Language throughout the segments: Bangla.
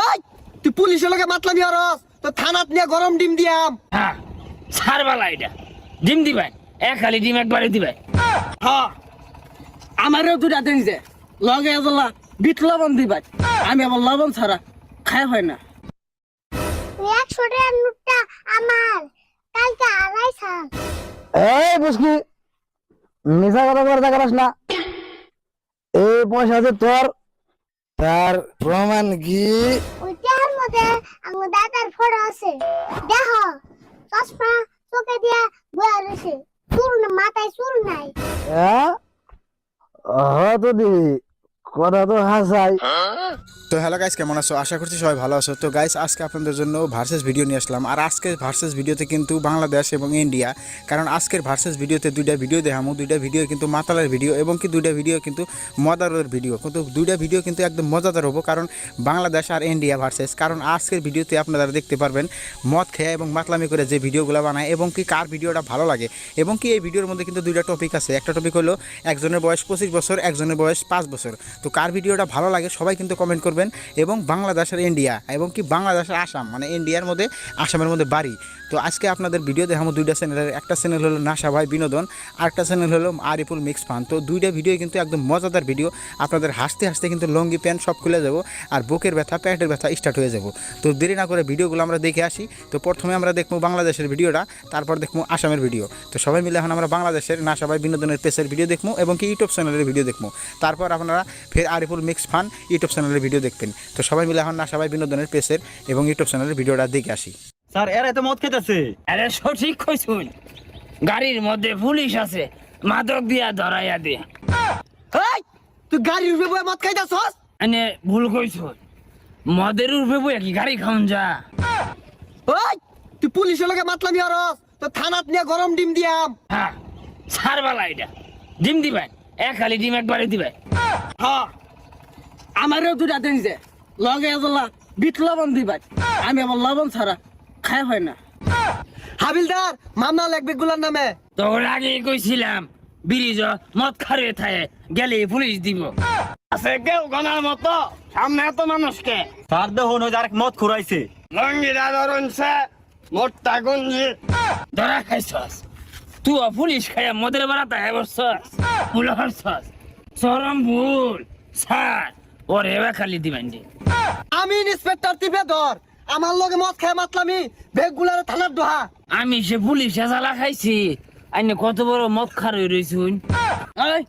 ওই তুই পুলিশের লগে মাতলামি হরস তো থানাত নিয়ে গরম ডিম দিয়াম। হ্যাঁ সারবালা এটা ডিম দিবাই এক খালি ডিম একবারে দিবাই। হ্যাঁ আমারও দুটা দিন যে লগে এজলা বিট লবণ দিবাই, আমি আবার লবণ ছাড়া খাই হয় না। 100 টাকার নোটটা আমার কালকে আড়াইশো। এই বুঝকি মিশা কথা করতে পারিস না। এই পয়সা যে তোর, তার প্রমাণ কি? ওইটার মধ্যে আমার দাদার ফটো আছে, দেখো চশমা চোখে দিয়া বয়া রয়েছে, চুল মাথায় চুল নাই। হ্যাঁ হয়তো দিবি, কথা তো হাসাই। তো হ্যালো গাইস, কেমন আছো? আশা করছি সবাই ভালো আছো। তো গাইস আজকে আপনাদের জন্য ভার্সেস ভিডিও নিয়ে আসলাম। আর আজকের ভার্সেস ভিডিওতে কিন্তু বাংলাদেশ এবং ইন্ডিয়া, কারণ আজকের ভার্সেস ভিডিওতে দুইটা ভিডিও দেখামো। দুইটা ভিডিও কিন্তু মাতালের ভিডিও এবং কি দুইটা ভিডিও কিন্তু মজাদার ভিডিও, কিন্তু দুইটা ভিডিও কিন্তু একদম মজাদার হবো, কারণ বাংলাদেশ আর ইন্ডিয়া ভার্সেস। কারণ আজকের ভিডিওতে আপনারা দেখতে পারবেন মদ খেয়ে এবং মাতলামি করে যে ভিডিওগুলো বানায় এবং কি কার ভিডিওটা ভালো লাগে। এবং কি এই ভিডিওর মধ্যে কিন্তু দুইটা টপিক আছে। একটা টপিক হলো একজনের বয়স 25 বছর, একজনের বয়স 5 বছর। তো কার ভিডিওটা ভালো লাগে সবাই কিন্তু কমেন্ট করবেন। এবং বাংলাদেশের ইন্ডিয়া এবং কি বাংলাদেশের আসাম, মানে ইন্ডিয়ার মধ্যে আসামের মধ্যে বাড়ি। তো আজকে আপনাদের ভিডিও দেখাবো দুইটা চ্যানেলের। একটা চ্যানেল হলো নাসা ভাই বিনোদন, আর একটা চ্যানেল হলো আরিফুল মিক্স ফান। তো দুইটা ভিডিও কিন্তু একদম মজাদার ভিডিও। আপনাদের হাসতে হাসতে কিন্তু লঙ্গি প্যান্ট সব খুলে যাবো, আর বুকের ব্যথা প্যান্টের ব্যথা স্টার্ট হয়ে যাবো। তো দেরি না করে ভিডিওগুলো আমরা দেখে আসি। তো প্রথমে আমরা দেখবো বাংলাদেশের ভিডিওটা, তারপর দেখবো আসামের ভিডিও। তো সবাই মিলে এখন আমরা বাংলাদেশের নাসা ভাই বিনোদনের পেজের ভিডিও দেখবো এবং কি ইউটিউব চ্যানেলের ভিডিও দেখবো। তারপর আপনারা ফের আরিফুল মিক্স ফান ইউটিউব চ্যানেলের ভিডিও দেখবেন। তো সবাই মিলে এখন নাসা ভাই বিনোদনের পেজের এবং ইউটিউব চ্যানেলের ভিডিওটা দেখে আসি। স্যার এরা তো মদ খেতেছে। আরে সঠিক কইছুন, গাড়ির মধ্যে পুলিশ আছে, মাদক দিয়া ধরাইয়া দে। এই তুই গাড়ির উপরে বয়ে মদ খাইতাছস? এনে ভুল কইছুন, মদের উপরে বইয়া কি গাড়ি খাওন যা? ওই তুই পুলিশের লগে মাতলামি হরস তো থানাত নিয়ে গরম ডিম দিয়াম। হ্যাঁ সারবালা এটা ডিম দিবাই এক খালি ডিম একবারে দিবাই। হ্যাঁ আমারও দুটা দিন যে লগে এজলা বিট লবণ দিবাই, আমি আবার লবণ ছাড়া খাই হয় না। হাবিলদার মামলা লাগবে গুলার নামে। তোর আগে কইছিলাম ব্রিজ মদ খারে থায় গেলে পুলিশ দিব। আছে কেউ গনার মতো সামনে এত মানুষকে। স্যার দেখুন ওই আরেক মদ খুরাইছে। লঙ্গিরা ধরনছে মোটটা গুঞ্জি ধরা খাইছস তুই, পুলিশ খাইয়া মদের বেড়াতে বসছস, ভুল হরছস, চরম ভুল। স্যার ওর এবার খালি দিবেন যে আমি ইন্সপেক্টর টিপে ধর, আমার লগে মদ খায় মাতলামি বেগ গুলার থানার দোহা। আমি সে পুলিশ জ্বালা খাইছি, আইনে কত বড় মদ খার হয়ে রয়েছুন। এই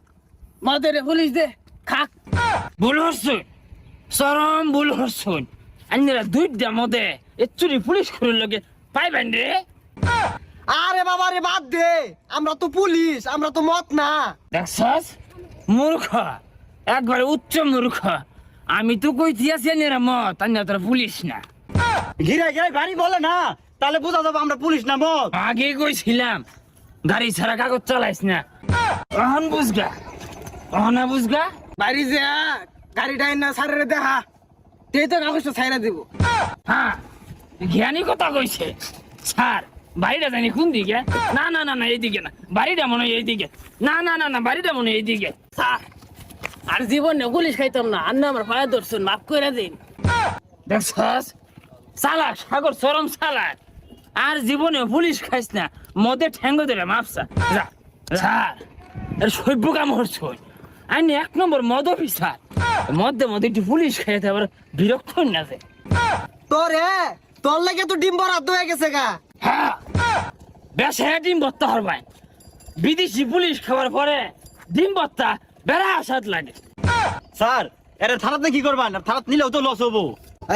মদের পুলিশ দে খাক। ভুল হরছুন, চরম ভুল হরছুন। আইনেরা দুইটা মদে এচুরি পুলিশ করে লগে পাইবেন রে। আরে বাবা রে বাদ দে, আমরা তো পুলিশ, আমরা তো মদ না। দেখছস মূর্খ, একবারে উচ্চ মূর্খ। আমি তো কই দিয়েছি এরা মদ, আইনা তোরা পুলিশ না। ঘিরে ঘিরে গাড়ি বলে না, তাহলে বোঝা যাবে আমরা পুলিশ না মদ। আগে কইছিলাম গাড়ি ছাড়া কাগজ চালাইস না। অহন বুঝগা, অহনা বুঝগা। বাড়ি যা গাড়িটা না সারে দেখা, তুই তো কাগজটা ছাইরা দিব। হ্যাঁ জ্ঞানী কথা কইছে। স্যার বাড়িটা জানি কোন দিকে? না না না না এইদিকে না, বাড়িটা মনে হয় এইদিকে। না না না না বাড়িটা মনে হয় এইদিকে। স্যার আর জীবনে পুলিশ খাইতাম না, আর না আমার পায়ে ধরছুন, মাফ করে দিন। দেখছস চালাক সাগর, চরম চালাক। আর জীবনে পুলিশ খাইস না, মদে ঠ্যাঙ্গ দেবে মাপসা যা। স্যার এর সভ্য কাম হরছই, আইনি 1 নম্বর মদ অফিসার। মধ্যে মধ্যে একটু পুলিশ খাইতে আবার বিরক্ত না যে। তোরে তোর লাগে তো ডিম বরাদ্দ হয়ে গেছে গা। হ্যাঁ বেশে ডিম ভর্তা হরবাই, বিদেশি পুলিশ খাওয়ার পরে ডিম ভর্তা বেড়া আসাদ লাগে। স্যার এরা থানাতে কি করবেন? থানাত নিলেও তো লস হবো।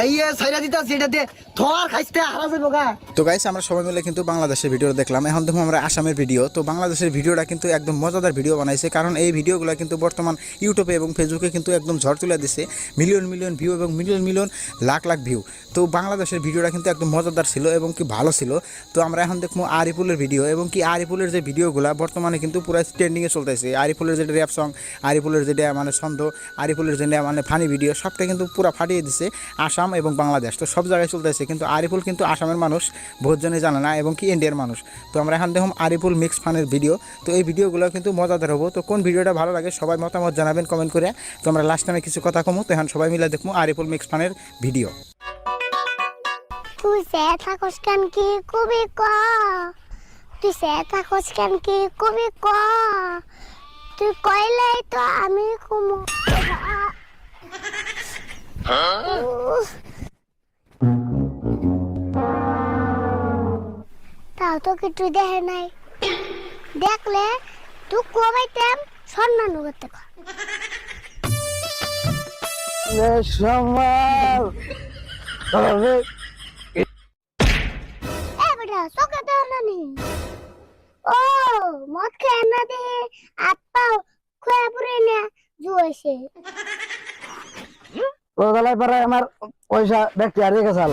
এই ছাইরা দিতা সেটা দে, থর খাইতে হারা যাবো গা। তো গাইস আমরা সবাই মিলে কিন্তু বাংলাদেশের ভিডিও দেখলাম। এখন দেখো আমরা আসামের ভিডিও। তো বাংলাদেশের ভিডিওটা কিন্তু একদম মজাদার ভিডিও বানাইছে, কারণ এই ভিডিওগুলো কিন্তু বর্তমান ইউটিউবে এবং ফেসবুকে কিন্তু একদম ঝড় তুলে দিছে। মিলিয়ন মিলিয়ন ভিউ এবং million million lakh lakh view. তো বাংলাদেশের ভিডিওটা কিন্তু একদম মজাদার ছিল এবং কি ভালো ছিল। তো আমরা এখন দেখবো আরিফুলের ভিডিও এবং কি আরিফুলের যে ভিডিওগুলো বর্তমানে কিন্তু পুরো ট্রেন্ডিংয়ে চলতেছে। আরিফুলের যেটা র্যাপ সং, আরিফুলের যেটা মানে ছন্দ, আরিফুলের যেটা মানে ফানি ভিডিও, সবটা কিন্তু পুরো ফাটিয়ে দিছে আসাম এবং বাংলাদেশ। তো সব জায়গায় চলতেছে, কিন্তু আরিফুল কিন্তু আসামের মানুষ বহুতজনই জানে না এবং কি ইন্ডিয়ার মানুষ। তো আমরা এখন দেখুন আরিফুল মিক্স ফানের ভিডিও। তো এই ভিডিওগুলো কিন্তু মজাদার হবো। তো কোন ভিডিওটা ভালো লাগে সবাই মতামত জানাবেন কমেন্ট করে। তো আমরা লাস্ট টাইমে কিছু কথা কমু। তো এখন সবাই মিলে দেখবো আরিফুল মিক্স ফানের ভিডিও। তুই সে থাকস কেন কি কবি ক তুই সে থাকস কেন কি কবি ক তুই কইলেই তো আমি কুমু তাও তো কিছু দেখে নাই দেখলে তুই কবাইতাম সম্মান করতে কর সম্মান তবে এ বেটা চোখে তো নানি ও মদ খেয়ে না দেখে আপ্পাও খোয়া পুরে না জুয়েছে ও গলায় পরে আমার পয়সা ব্যক্তি হারিয়ে গেছাল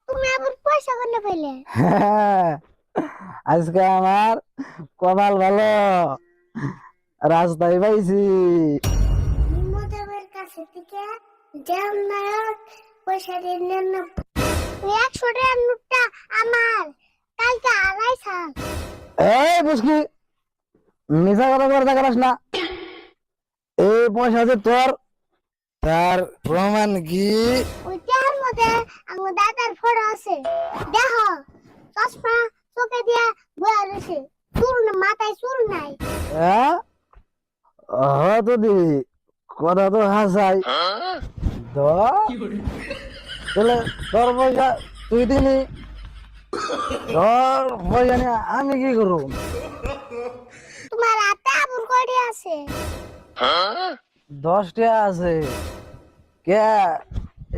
তুমি আবার পয়সা কোনে পেলে আজকে আমার কপাল ভালো রাস্তায় পাইছি মদের কাছে থেকে যেমন নায়ক পয়সা দিয়ে নেন না 100 টাকার নোটটা আমার কালকে আড়াই সাল এই বুঝকি মিশা কথা করতে পারিস না এই পয়সা যে তোর তার প্রমাণ কি ওই টাকার মধ্যে আমার দাদার ফটো আছে দেখো চশমা চোখে দিয়া বয়া রয়েছে চুল না মাথায় চুল নাই হ্যাঁ তো দি কথা তো হাসাই তাহলে তোর পয়সা তুই দিনি তোর পয়সা নিয়ে আমি কি করব তোমার হাতে আবুর কয়টি আছে 10 টাকা আছে কে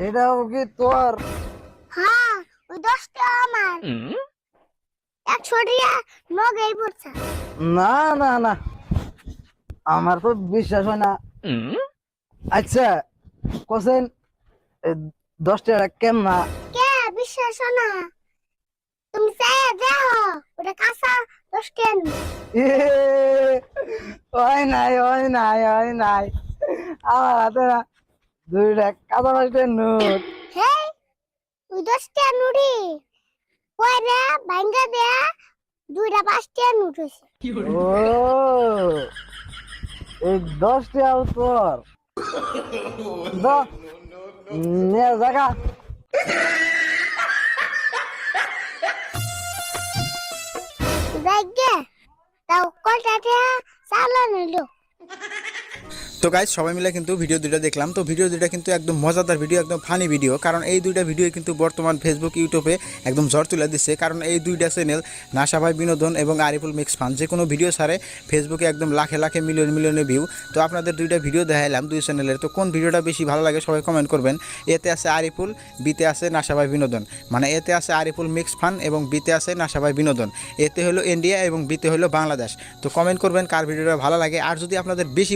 এটাও কি তোর হ্যাঁ ওই 10 টাকা আমার 100 টাকা নগেই পড়ছে না না না আমার তো বিশ্বাস হয় না আচ্ছা কোসেন 10 টাকা কেমন কে বিশ্বাস হয় না তুমি চাই দেখো ওটা কাঁচা 10 টাকা ওই নাই আমার হাতে না 2 টাকা কাঁচা 5 টাকা নোট হে ওই 10 টাকা নুড়ি পয়রা ভাঙ্গা দেয়া 2টা 5 টাকা নোট হইছে ও এই 10 টাকা তোর নে জায়গা যাইগে তাও কয়টা টাকা চালান হইলো তো গাইজ সবাই মিলে কিন্তু ভিডিও দুইটা দেখলাম। তো ভিডিও দুইটা কিন্তু একদম মজাদার ভিডিও, একদম ফানি ভিডিও। কারণ এই দুইটা ভিডিও কিন্তু বর্তমান ফেসবুক ইউটিউবে একদম ঝড় তুলে দিচ্ছে। কারণ এই দুইটা চ্যানেল নাশা ভাই বিনোদন এবং আরিফুল মিক্স ফান যে কোনো ভিডিও ছাড়ে ফেসবুকে একদম লাখে লাখে মিলিয়নে ভিউ। তো আপনাদের দুইটা ভিডিও দেখাইলাম দুই চ্যানেলের। তো কোন ভিডিওটা বেশি ভালো লাগে সবাই কমেন্ট করবেন। এতে আছে আরিফুল, বিতে আছে নাশা ভাই বিনোদন, মানে এতে আছে আরিফুল মিক্স ফান এবং বিতে আছে নাশা ভাই বিনোদন। এতে হলো ইন্ডিয়া এবং বিতে হলো বাংলাদেশ। তো কমেন্ট করবেন কার ভিডিওটা ভালো লাগে। আর যদি আপনাদের বেশি